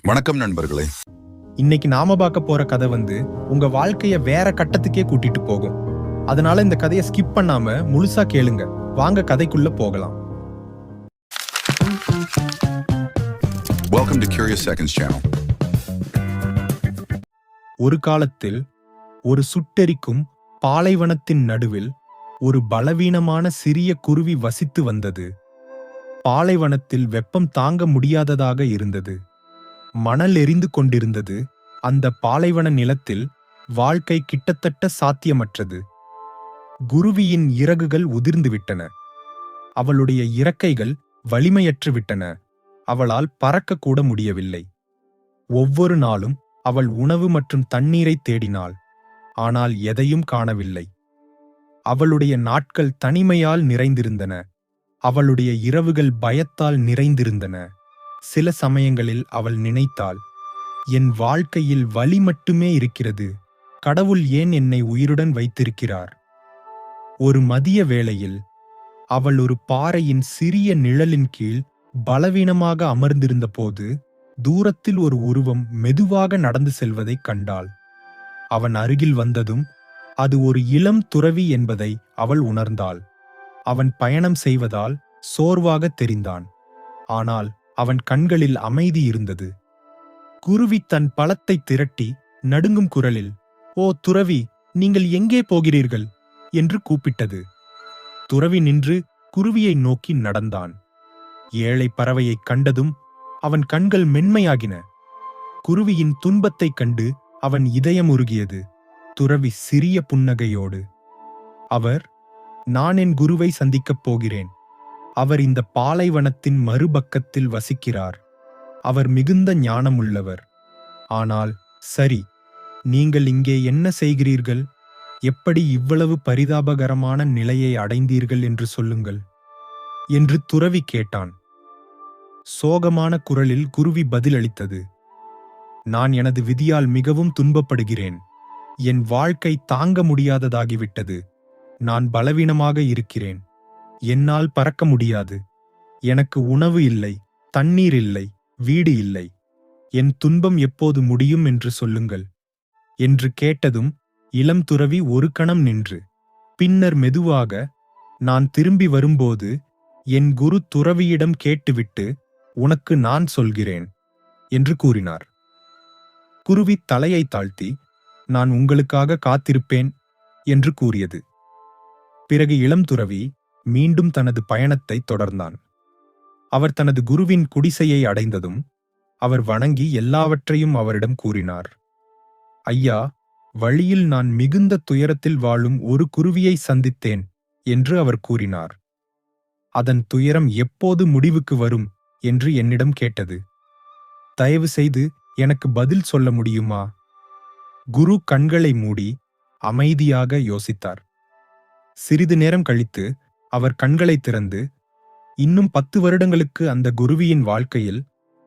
வணக்கம் நண்பர்களே. இன்னைக்கு நாம பார்க்க போற கதை உங்க வாழ்க்கைய வேற கட்டத்துக்கே கூட்டிட்டு போகும். அதனால இந்த கதையை ஸ்கிப் பண்ணாம முழுசா கேளுங்க. வாங்க கதைக்குள்ள போகலாம். Welcome to Curious Seconds channel. ஒரு காலத்தில் ஒரு சுட்டெரிக்கும் பாலைவனத்தின் நடுவில் ஒரு பலவீனமான சிறிய குருவி வசித்து வந்தது. பாலைவனத்தில் வெப்பம் தாங்க முடியாததாக இருந்தது. மணல் எரிந்து கொண்டிருந்தது. அந்த பாலைவன நிலத்தில் வாழ்க்கை கிட்டத்தட்ட சாத்தியமற்றது. குருவியின் இறகுகள் உதிர்ந்துவிட்டன. அவளுடைய இறக்கைகள் வலிமையற்று விட்டன. அவளால் பறக்கக்கூட முடியவில்லை. ஒவ்வொரு நாளும் அவள் உணவு மற்றும் தண்ணீரை தேடினாள். ஆனால் எதையும் காணவில்லை. அவளுடைய நாட்கள் தனிமையால் நிறைந்திருந்தன. அவளுடைய இரவுகள் பயத்தால் நிறைந்திருந்தன. சில சமயங்களில் அவள் நினைத்தாள், என் வாழ்க்கையில் வலி மட்டுமே இருக்கிறது. கடவுள் ஏன் என்னை உயிருடன் வைத்திருக்கிறார்? ஒரு மதிய வேளையில் அவள் ஒரு பாறையின் சிறிய நிழலின் கீழ் பலவீனமாக அமர்ந்திருந்த போது தூரத்தில் ஒரு உருவம் மெதுவாக நடந்து செல்வதைக் கண்டாள். அவன் அருகில் வந்ததும் அது ஒரு இளம் துறவி என்பதை அவள் உணர்ந்தாள். அவன் பயணம் செய்வதால் சோர்வாக தெரிந்தான். ஆனால் அவன் கண்களில் அமைதி இருந்தது. குருவி தன் பலத்தை திரட்டி நடுங்கும் குரலில், ஓ துறவி, நீங்கள் எங்கே போகிறீர்கள் என்று கூப்பிட்டது. துறவி நின்று குருவியை நோக்கி நடந்தான். ஏழை பறவையைக் கண்டதும் அவன் கண்கள் மென்மையாகின. குருவியின் துன்பத்தைக் கண்டு அவன் இதயம் உருகியது. துறவி சிறிய புன்னகையோடு, நான் என் குருவை சந்திக்கப் போகிறேன். அவர் இந்த பாலைவனத்தின் மறுபக்கத்தில் வசிக்கிறார். அவர் மிகுந்த ஞானமுள்ளவர். ஆனால் சரி, நீங்கள் இங்கே என்ன செய்கிறீர்கள்? எப்படி இவ்வளவு பரிதாபகரமான நிலையை அடைந்தீர்கள் என்று சொல்லுங்கள் என்று துறவி கேட்டான். சோகமான குரலில் குருவி பதிலளித்தது, நான் எனது விதியால் மிகவும் துன்பப்படுகிறேன். என் வாழ்க்கை தாங்க முடியாததாகிவிட்டது. நான் பலவீனமாக இருக்கிறேன். என்னால் பறக்க முடியாது. எனக்கு உணவு இல்லை, தண்ணீர் இல்லை, வீடு இல்லை. என் துன்பம் எப்போது முடியும் என்று சொல்லுங்கள் என்று கேட்டதும் இளம் துறவி ஒரு கணம் நின்று, பின்னர் மெதுவாக, நான் திரும்பி வரும்போது என் குரு துறவியிடம் கேட்டுவிட்டு உனக்கு நான் சொல்கிறேன் என்று கூறினார். குருவி தலையை தாழ்த்தி, நான் உங்களுக்காக காத்திருப்பேன் என்று கூறியது. பிறகு இளம் துறவி மீண்டும் தனது பயணத்தை தொடர்ந்தான். அவர் தனது குருவின் குடிசையை அடைந்ததும் அவர் வணங்கி எல்லாவற்றையும் அவரிடம் கூறினார். ஐயா, வழியில் நான் மிகுந்த துயரத்தில் வாழும் ஒரு குருவியை சந்தித்தேன் என்று அவர் கூறினார். அதன் துயரம் எப்போது முடிவுக்கு வரும் என்று என்னிடம் கேட்டது. தயவு செய்து எனக்கு பதில் சொல்ல முடியுமா? குரு கண்களை மூடி அமைதியாக யோசித்தார். சிறிது நேரம் கழித்து அவர் கண்களை திறந்து, இன்னும் 10 வருடங்களுக்கு அந்த குருவியின் வாழ்க்கையில்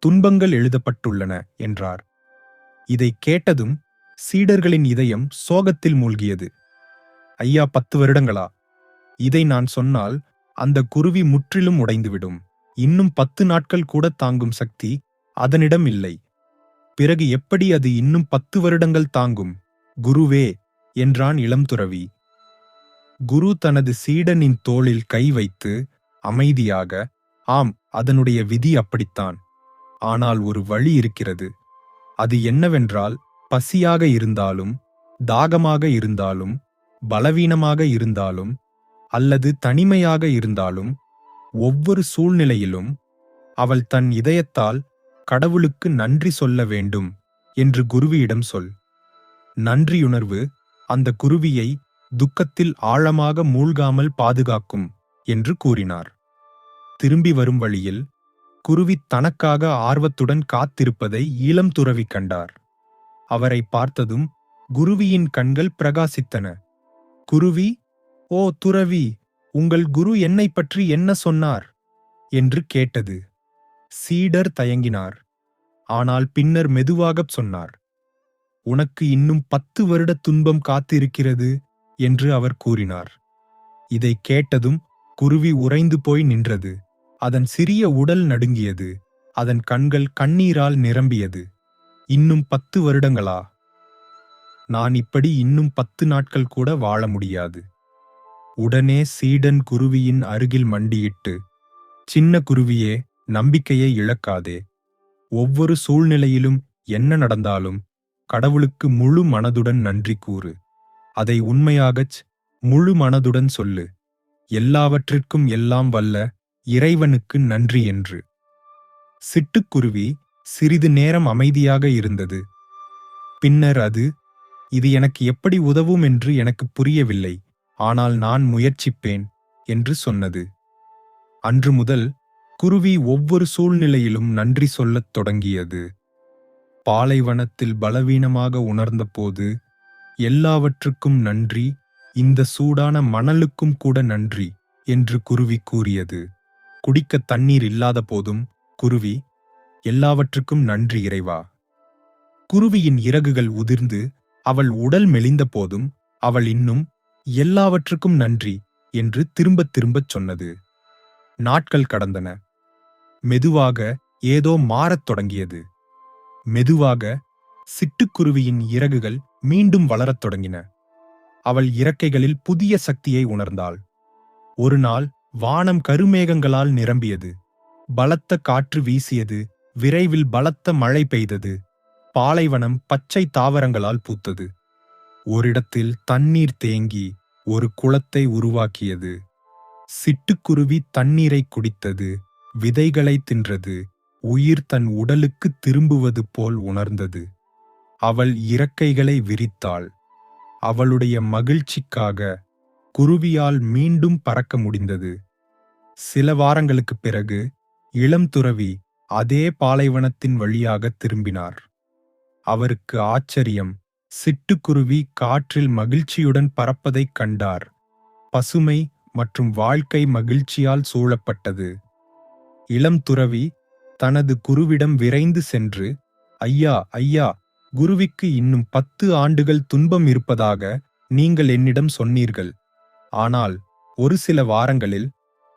துன்பங்கள் எழுதப்பட்டுள்ளன என்றார். இதை கேட்டதும் சீடர்களின் இதயம் சோகத்தில் மூழ்கியது. ஐயா, 10 வருடங்களா? இதை நான் சொன்னால் அந்த குருவி முற்றிலும் உடைந்துவிடும். இன்னும் 10 நாட்கள் கூட தாங்கும் சக்தி அதனிடம் இல்லை. பிறகு எப்படி அது இன்னும் 10 வருடங்கள் தாங்கும்? குருவே என்றான் இளம் துறவி. குரு தனது சீடனின் தோளில் கை வைத்து அமைதியாக, ஆம், அதனுடைய விதி அப்படித்தான். ஆனால் ஒரு வழி இருக்கிறது. அது என்னவென்றால், பசியாக இருந்தாலும், தாகமாக இருந்தாலும், பலவீனமாக இருந்தாலும், அல்லது தனிமையாக இருந்தாலும், ஒவ்வொரு சூழ்நிலையிலும் அவள் தன் இதயத்தால் கடவுளுக்கு நன்றி சொல்ல வேண்டும் என்று குருவியிடம் சொல். நன்றியுணர்வு அந்த குருவியை துக்கத்தில் ஆழமாக மூழ்காமல் பாதுகாக்கும் என்று கூறினார். திரும்பி வரும் வழியில் குருவி தனக்காக ஆர்வத்துடன் காத்திருப்பதை இளம் துறவி கண்டார். அவரை பார்த்ததும் குருவியின் கண்கள் பிரகாசித்தன. குருவி, ஓ துறவி, உங்கள் குரு என்னை பற்றி என்ன சொன்னார் என்று கேட்டது. சீடர் தயங்கினார். ஆனால் பின்னர் மெதுவாகச் சொன்னார், உனக்கு இன்னும் 10 வருட துன்பம் காத்திருக்கிறது என்று அவர் கூறினார். இதை கேட்டதும் குருவி உறைந்து போய் நின்றது. அதன் சிறிய உடல் நடுங்கியது. அதன் கண்கள் கண்ணீரால் நிரம்பியது. இன்னும் 10 வருடங்களா? நான் இப்படி இன்னும் 10 நாட்கள் கூட வாழ முடியாது. உடனே சீடன் குருவியின் அருகில் மண்டியிட்டு, சின்ன குருவியே, நம்பிக்கையை இழக்காதே. ஒவ்வொரு சூழ்நிலையிலும் என்ன நடந்தாலும் கடவுளுக்கு முழு மனதுடன் நன்றி கூறு. அதை உண்மையாகச் முழு மனதுடன் சொல்லு. எல்லாவற்றிற்கும் எல்லாம் வல்ல இறைவனுக்கு நன்றி என்று. சிட்டுக்குருவி சிறிது நேரம் அமைதியாக இருந்தது. பின்னர் அது, இது எனக்கு எப்படி உதவும் என்று எனக்கு புரியவில்லை, ஆனால் நான் முயற்சிப்பேன் என்று சொன்னது. அன்று முதல் குருவி ஒவ்வொரு சூழ்நிலையிலும் நன்றி சொல்லத் தொடங்கியது. பாலைவனத்தில் பலவீனமாக உணர்ந்தபோது, எல்லாவற்றுக்கும் நன்றி, இந்த சூடான மணலுக்கும் கூட நன்றி என்று குருவி கூறியது. குடிக்க தண்ணீர் இல்லாத போதும் குருவி, எல்லாவற்றுக்கும் நன்றி இறைவா. குருவியின் இறகுகள் உதிர்ந்து அவள் உடல் மெலிந்த போதும் அவள் இன்னும் எல்லாவற்றுக்கும் நன்றி என்று திரும்பத் திரும்பச் சொன்னது. நாட்கள் கடந்தன. மெதுவாக ஏதோ மாறத் தொடங்கியது. மெதுவாக சிட்டுக்குருவியின் இறகுகள் மீண்டும் வளரத் தொடங்கின. அவள் இறக்கைகளில் புதிய சக்தியை உணர்ந்தாள். ஒரு நாள் வானம் கருமேகங்களால் நிரம்பியது. பலத்த காற்று வீசியது. விரைவில் பலத்த மழை பெய்தது. பாலைவனம் பச்சை தாவரங்களால் பூத்தது. ஓரிடத்தில் தண்ணீர் தேங்கி ஒரு குளத்தை உருவாக்கியது. சிட்டுக்குருவி தண்ணீரை குடித்தது, விதைகளை தின்றது, உயிர் தன் உடலுக்கு திரும்புவது போல் உணர்ந்தது. அவள் இறக்கைகளை விரித்தாள். அவளுடைய மகிழ்ச்சிக்காக குருவியால் மீண்டும் பறக்க முடிந்தது. சில வாரங்களுக்குப் பிறகு இளம் துறவி அதே பாலைவனத்தின் வழியாக திரும்பினார். அவருக்கு ஆச்சரியம். சிட்டுக்குருவி காற்றில் மகிழ்ச்சியுடன் பறப்பதைக் கண்டார். பசுமை மற்றும் வாழ்க்கை மகிழ்ச்சியால் சூழப்பட்டது. இளம் துறவி தனது குருவிடம் விரைந்து சென்று, ஐயா, ஐயா, குருவிக்கு இன்னும் 10 ஆண்டுகள் துன்பம் இருப்பதாக நீங்கள் என்னிடம் சொன்னீர்கள். ஆனால் ஒரு சில வாரங்களில்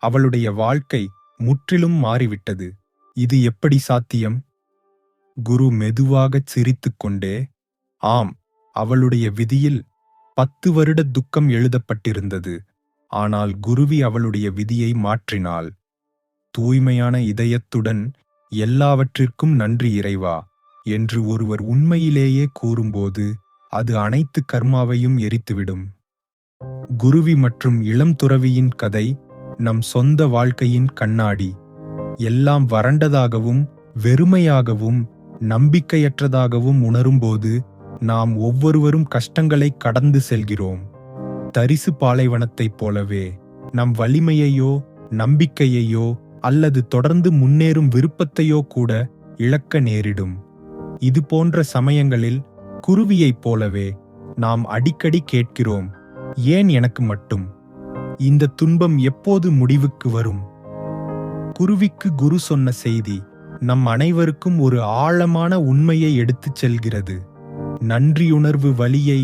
அவளுடைய வாழ்க்கை முற்றிலும் மாறிவிட்டது. இது எப்படி சாத்தியம்? குரு மெதுவாகச் சிரித்துக்கொண்டே, ஆம், அவளுடைய விதியில் 10 வருட துக்கம் எழுதப்பட்டிருந்தது. ஆனால் குருவி அவளுடைய விதியை மாற்றினாள். தூய்மையான இதயத்துடன் எல்லாவற்றிற்கும் நன்றி இறைவா என்று ஒருவர் உண்மையிலேயே கூறும்போது அது அனைத்து கர்மாவையும் எரித்துவிடும். குருவி மற்றும் இளம் துறவியின் கதை நம் சொந்த வாழ்க்கையின் கண்ணாடி. எல்லாம் வறண்டதாகவும் வெறுமையாகவும் நம்பிக்கையற்றதாகவும் உணரும்போது நாம் ஒவ்வொருவரும் கஷ்டங்களை கடந்து செல்கிறோம். தரிசு பாலைவனத்தைப் போலவே நம் வலிமையையோ நம்பிக்கையையோ அல்லது தொடர்ந்து முன்னேறும் விருப்பத்தையோ கூட இழக்க நேரிடும். இது போன்ற சமயங்களில் குருவியைப் போலவே நாம் அடிக்கடி கேட்கிறோம், ஏன் எனக்கு மட்டும்? இந்த துன்பம் எப்போது முடிவுக்கு வரும்? குருவிக்கு குரு சொன்ன செய்தி நம் அனைவருக்கும் ஒரு ஆழமான உண்மையை எடுத்துச் செல்கிறது. நன்றியுணர்வு வலியை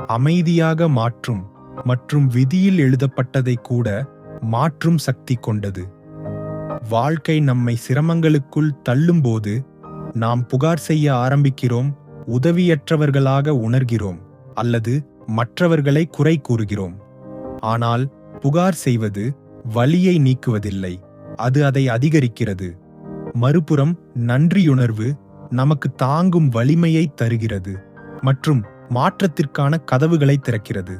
அமைதியாக மாற்றும் மற்றும் விதியில் எழுதப்பட்டதை கூட மாற்றும் சக்தி கொண்டது. வாழ்க்கை நம்மை சிரமங்களுக்குள் தள்ளும்போது நாம் புகார் செய்ய ஆரம்பிக்கிறோம், உதவியற்றவர்களாக உணர்கிறோம் அல்லது மற்றவர்களை குறை கூறுகிறோம். ஆனால் புகார் செய்வது வலியை நீக்குவதில்லை, அது அதை அதிகரிக்கிறது. மறுபுறம் நன்றியுணர்வு நமக்கு தாங்கும் வலிமையை தருகிறது மற்றும் மாற்றத்திற்கான கதவுகளை திறக்கிறது.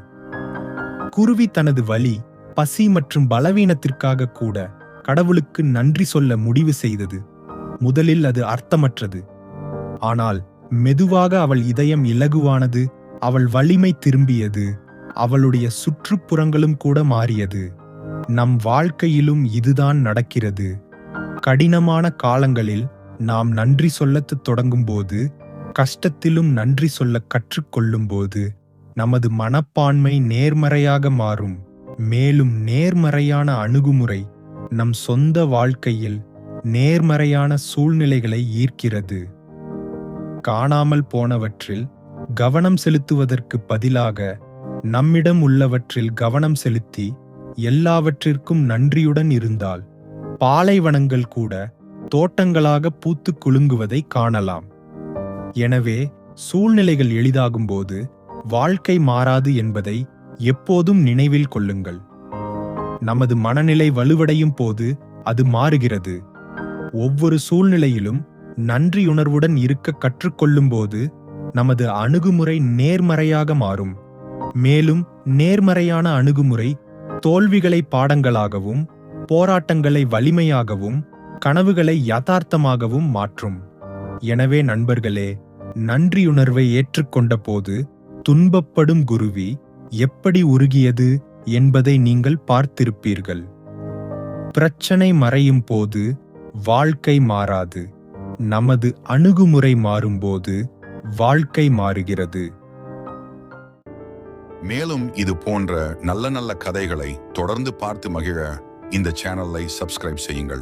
குருவி தனது வலி, பசி மற்றும் பலவீனத்திற்காக கூட கடவுளுக்கு நன்றி சொல்ல முடிவு செய்தது. முதலில் அது அர்த்தமற்றது. ஆனால் மெதுவாக அவள் இதயம் இலகுவானது, அவள் வலிமை திரும்பியது, அவளுடைய சுற்றுப்புறங்களும் கூட மாறியது. நம் வாழ்க்கையிலும் இதுதான் நடக்கிறது. கடினமான காலங்களில் நாம் நன்றி சொல்லத் தொடங்கும்போது, கஷ்டத்திலும் நன்றி சொல்ல கற்றுக்கொள்ளும்போது நமது மனப்பான்மை நேர்மறையாக மாறும். மேலும் நேர்மறையான அணுகுமுறை நம் சொந்த வாழ்க்கையில் நேர்மறையான சூழ்நிலைகளை ஈர்க்கிறது. காணாமல் போனவற்றில் கவனம் செலுத்துவதற்கு பதிலாக நம்மிடம் உள்ளவற்றில் கவனம் செலுத்தி எல்லாவற்றிற்கும் நன்றியுடன் இருந்தால் பாலைவனங்கள் கூட தோட்டங்களாக பூத்துக் குலுங்குவதை காணலாம். எனவே சூழ்நிலைகள் எளிதாகும்போது வாழ்க்கை மாறாது என்பதை எப்போதும் நினைவில் கொள்ளுங்கள். நமது மனநிலை வலுவடையும் போது அது மாறுகிறது. ஒவ்வொரு சூழ்நிலையிலும் நன்றியுணர்வுடன் இருக்க கற்றுக்கொள்ளும்போது நமது அணுகுமுறை நேர்மறையாக மாறும். மேலும் நேர்மறையான அணுகுமுறை தோல்விகளை பாடங்களாகவும், போராட்டங்களை வலிமையாகவும், கனவுகளை யதார்த்தமாகவும் மாற்றும். எனவே நண்பர்களே, நன்றியுணர்வை ஏற்றுக்கொண்ட போது துன்பப்படும் குருவி எப்படி உருகியது என்பதை நீங்கள் பார்த்திருப்பீர்கள். பிரச்சனை மறையும் போது வாழ்க்கை மாறாது. நமது அணுகுமுறை மாறும்போது வாழ்க்கை மாறுகிறது. மேலும் இது போன்ற நல்ல நல்ல கதைகளை தொடர்ந்து பார்த்து மகிழ இந்த சேனலை சப்ஸ்கிரைப் செய்யுங்கள்.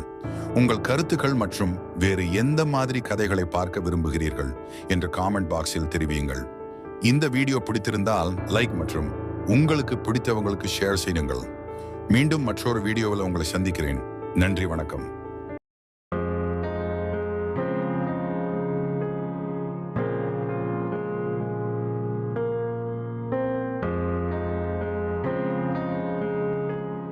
உங்கள் கருத்துக்கள் மற்றும் வேறு எந்த மாதிரி கதைகளை பார்க்க விரும்புகிறீர்கள் என்று காமெண்ட் பாக்ஸில் தெரிவியுங்கள். இந்த வீடியோ பிடித்திருந்தால் லைக் மற்றும் உங்களுக்கு பிடித்தவங்களுக்கு ஷேர் செய்யுங்கள். மீண்டும் மற்றொரு வீடியோவில் உங்களை சந்திக்கிறேன். நன்றி, வணக்கம்.